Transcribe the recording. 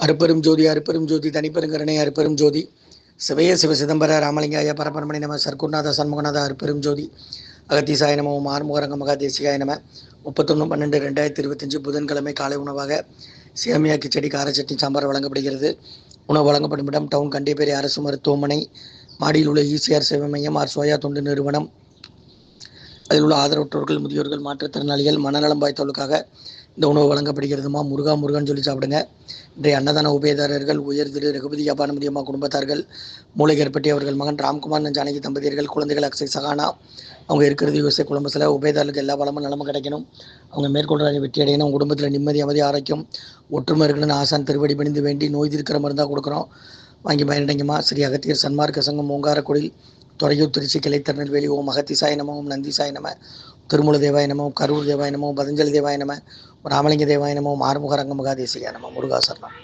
அருப்பெரும் ஜோதி அருப்பெரும் ஜோதி தனிப்பெருங்கருணை அருப்பெரும் ஜோதி சிவய சிவ சிதம்பர ராமலிங்காய பரபரமணி நம சர்க்குருநாத சண்முகநாத அருப்பெரும் ஜோதி அகத்தீசாய நம ஆறுமுகரங்க மகாதேசிகாய நம 31/12/2025 புதன்கிழமை காலை உணவாக சேமியா கிச்சடி காரச்சட்னி சாம்பார் வழங்கப்படுகிறது. உணவு வழங்கப்படும் இடம் டவுன் கண்டிப்பேரி அரசு மருத்துவமனை, மாடியில் உள்ள ஈசிஆர் சேவை மையம், ஆர் சோயா தொண்டு நிறுவனம். அதில் உள்ள ஆதரவற்றோர்கள், முதியோர்கள், மாற்றுத்திறனாளிகள், மனநலம் வாய்த்தவர்களுக்காக இந்த உணவு வழங்கப்படுகிறதுமா. முருகன் சொல்லி சாப்பிடுங்க. இன்றைய அன்னதான உபயதாரர்கள் உயர் திரு ரகுபதி பானுமதி அம்மா குடும்பத்தார்கள், மூளைகற்பட்டி அவர்கள் மகன் ராம்குமார் ஜானகி தம்பதியர்கள், குழந்தைகள் அக்ஷய் சகானா. அவங்க இருக்கிறது யோசை குழம்பத்தில். உபயதாரர்களுக்கு எல்லா வளமும் நலமும் கிடைக்கணும். அவங்க மேற்கொள்ற வெற்றி அடையணும். அவங்க குடும்பத்தில் நிம்மதி அமைதி ஆரோக்கியம் ஒற்றுமை இருக்கணும்னு ஆசான் திருவடி பணிந்து வேண்டி நோய் தீர்க்கிற மருந்தாக கொடுக்குறோம். வாங்கி பயனடைங்கம்மா. ஸ்ரீ அகத்தியர் சன்மார்க்க சங்கம் ஓங்காரக்குடில், துறையூர், திருச்சி கிளை, திருநெல்வேலி. ஓம் அகத்திசாய நம, ஓம் நந்திசாய நம, திருமூல தேவாய நம, கரூர் தேவாய நம, பதஞ்சலி தேவாய நம, ராமலிங்க தேவாய நம, ஆறுமுக ரங்க மகாதேசிகாய நம. முருகாசரணம்.